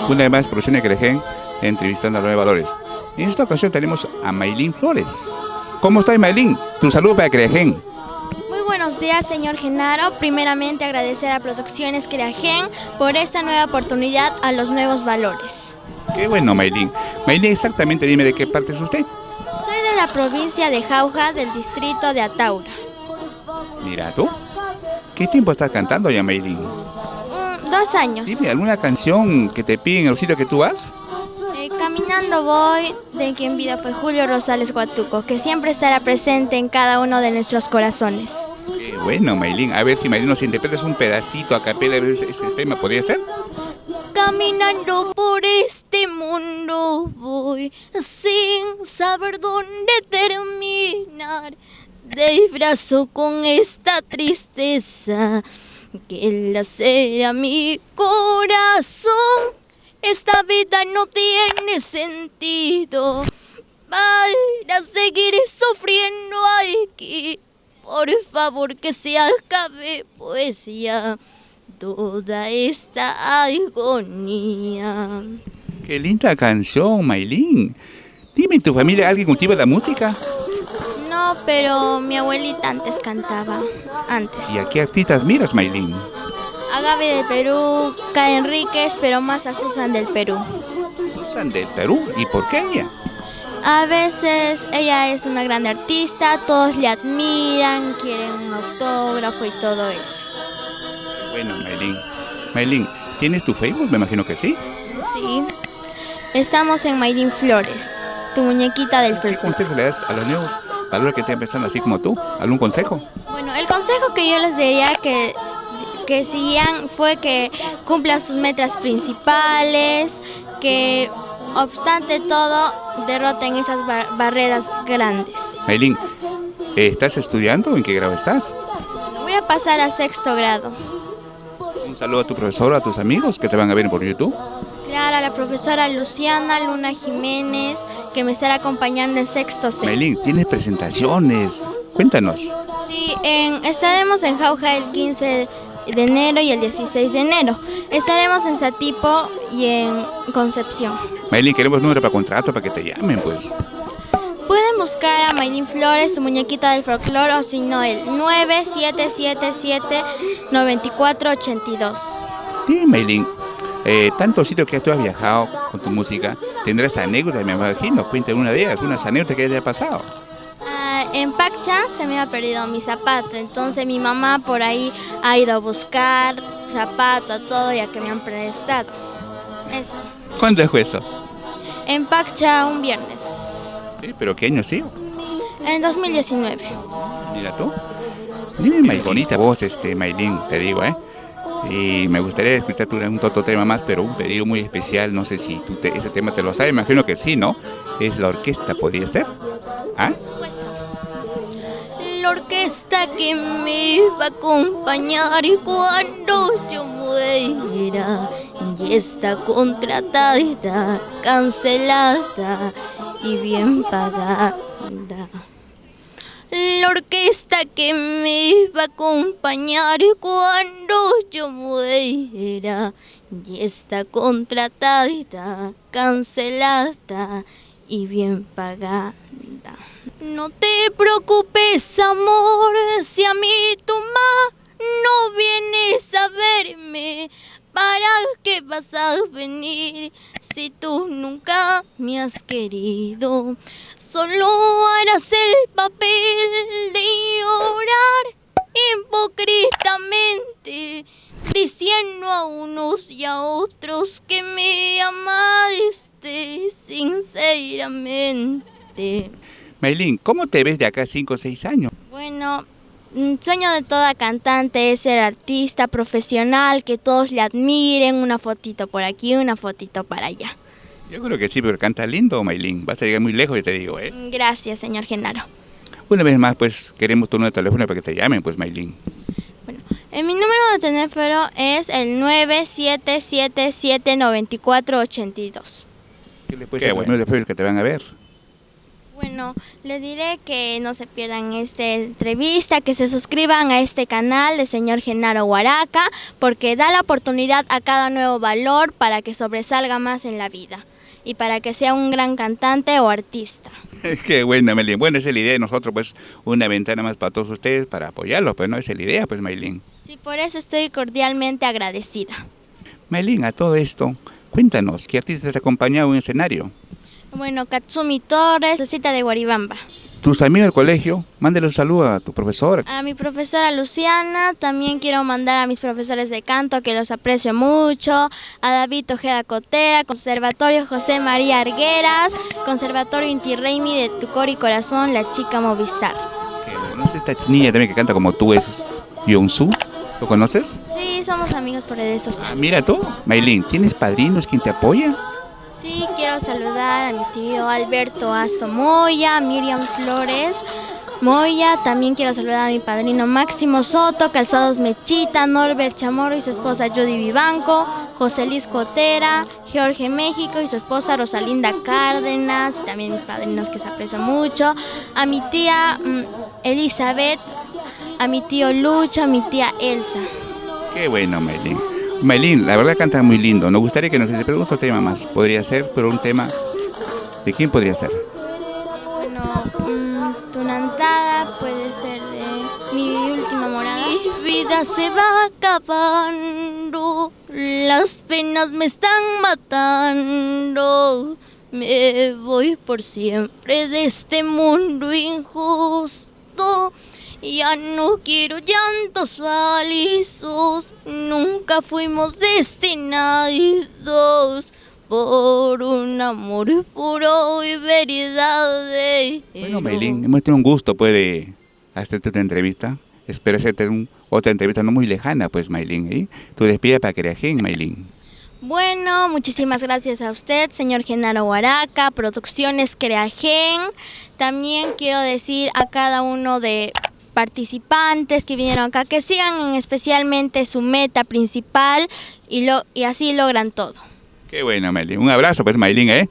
Una vez más, Producción de Querején, entrevistando a Nueve Valores. En esta ocasión tenemos a Maylin Flores. ¿Cómo está, Maylin? Tu saludo para Querején. Muy buenos días, señor Genaro. Primeramente, agradecer a Producciones Querején por esta nueva oportunidad a los Nuevos Valores. Qué bueno, Maylin. Maylin, exactamente dime de qué parte es usted. Soy de la provincia de Jauja, del distrito de Ataura. Mira tú. ¿Qué tiempo estás cantando ya, Maylin? 2 años. Dime, ¿alguna canción que te piden en el sitio que tú vas? Caminando voy, de quien vida fue Julio Rosales Huatuco, que siempre estará presente en cada uno de nuestros corazones. Qué bueno, Maylin. A ver si Maylin nos interpretas un pedacito a capela de ese tema, ¿podría ser? Caminando por este mundo voy, sin saber dónde terminar. Desbrazo con esta tristeza que lacera mi corazón. Esta vida no tiene sentido para seguir sufriendo aquí. Por favor, que se acabe pues ya toda esta agonía. Qué linda canción, Maylin. Dime, ¿en tu familia alguien cultiva la música? No, pero mi abuelita antes cantaba, antes. ¿Y a qué artistas miras, Maylin? A Gaby del Perú, Karen Enríquez, pero más a Susan del Perú. Susan del Perú, ¿y por qué ella? A veces ella es una gran artista, todos le admiran, quieren un autógrafo y todo eso. Bueno, Maylin. Maylin, ¿tienes tu Facebook? Me imagino que sí. Sí. Estamos en Maylin Flores, tu muñequita del ¿Qué folclore. consejo le das a los nuevos valores que están empezando así como tú? ¿Algún consejo? Bueno, el consejo que yo les diría que sigan fue que cumplan sus metas principales, que obstante todo derroten esas barreras grandes. Maylin, ¿estás estudiando? ¿En qué grado estás? Voy a pasar a 6º grado. Un saludo a tu profesora, a tus amigos que te van a ver por YouTube. Claro, a la profesora Luciana Luna Jiménez, que me estará acompañando en 6º C. Maylin, tienes presentaciones. Cuéntanos. Sí, estaremos en Jauja el 15 de enero y el 16 de enero. Estaremos en Satipo y en Concepción. Maylin, queremos número para contrato para que te llamen, pues. Pueden buscar a Maylin Flores, tu muñequita del folclore, o si no, el 9777-9482. Dime, Maylin, tantos sitios que tú has viajado con tu música, tendrás anécdotas, me imagino. Cuéntame una de ellas, unas anécdotas que te haya pasado. En Paccha se me ha perdido mi zapato, entonces mi mamá por ahí ha ido a buscar zapato, todo, ya que me han prestado. Eso. ¿Cuándo fue eso? En Paccha un viernes, Sí, pero ¿qué año ha sido? en 2019. Mira tú. Dime, Maylin, bonita voz, Maylin, te digo, Y me gustaría escuchar un otro tema más, pero un pedido muy especial. No sé si ese tema te lo sabes, imagino que sí, ¿no? Es la orquesta, ¿podría ser? ¿Ah? Por supuesto. La orquesta que me va a acompañar cuando yo muera y está contratada, cancelada y bien pagada. La orquesta que me va a acompañar cuando yo muera y está contratada, cancelada y bien pagada. No te preocupes, amor, si a mí tu no vienes a verme. ¿Para qué vas a venir si tú nunca me has querido? Solo harás el papel de llorar hipócritamente, diciendo a unos y a otros que me amaste sinceramente. Maylin, ¿cómo te ves de acá a 5 o 6 años? Bueno, sueño de toda cantante es ser artista profesional, que todos le admiren, una fotito por aquí, una fotito para allá. Yo creo que sí, pero canta lindo, Maylin. Vas a llegar muy lejos, ya te digo, ¿eh? Gracias, señor Genaro. Una vez más, pues, queremos tu número de teléfono para que te llamen, pues, Maylin. Bueno, mi número de teléfono es el 977794882. ¿Qué le puedes decir a tus amigos después que te van a ver? Bueno, le diré que no se pierdan esta entrevista, que se suscriban a este canal de señor Genaro Huaraca, porque da la oportunidad a cada nuevo valor para que sobresalga más en la vida y para que sea un gran cantante o artista. Qué buena, Maylin. Bueno, esa es la idea de nosotros, pues, una ventana más para todos ustedes, para apoyarlos, pues, ¿no? Esa es la idea, pues, Maylin. Sí, por eso estoy cordialmente agradecida. Maylin, a todo esto, cuéntanos, ¿qué artista te ha acompañado en el escenario? Bueno, Katsumi Torres, la cita de Guaribamba. Tus amigos del colegio, mándale un saludo a tu profesora. A mi profesora Luciana, también quiero mandar a mis profesores de canto, que los aprecio mucho, a David Ojeda Cotera, Conservatorio José María Argueras, Conservatorio Inti Raymi de Tu Cor y Corazón, la chica Movistar. ¿No sé esta niña también que canta como tú, es Yonsu? ¿Lo conoces? Sí, somos amigos por redes sociales. Ah, mira tú, Maylin, ¿tienes padrinos quien te apoya? Sí, quiero saludar a mi tío Alberto Asto Moya, Miriam Flores Moya, también quiero saludar a mi padrino Máximo Soto, Calzados Mechita, Norbert Chamorro y su esposa Judy Vivanco, José Luis Cotera, Jorge México y su esposa Rosalinda Cárdenas, y también mis padrinos que se aprecian mucho, a mi tía Elizabeth, a mi tío Lucho, a mi tía Elsa. Qué bueno, Maylin. Maylin, la verdad canta muy lindo. Nos gustaría que nos le pregunte otro tema más. Podría ser, pero un tema... ¿De quién podría ser? Bueno, Tunantada puede ser de Mi Última Morada. Mi vida se va acabando, las penas me están matando. Me voy por siempre de este mundo injusto. Ya no quiero llantos falisos, nunca fuimos destinados por un amor puro y verdadero. Bueno, Maylin, hemos tenido un gusto, pues, de hacerte una entrevista. Espero hacerte otra entrevista no muy lejana, pues, Maylin, ¿eh? Tu despide para Creagen, Maylin. Bueno, muchísimas gracias a usted, señor Genaro Huaraca, Producciones Creagen. También quiero decir a cada uno de participantes que vinieron acá que sigan en especialmente su meta principal y así logran todo. Qué bueno, Maylin. Un abrazo, pues, Maylin, ¿eh?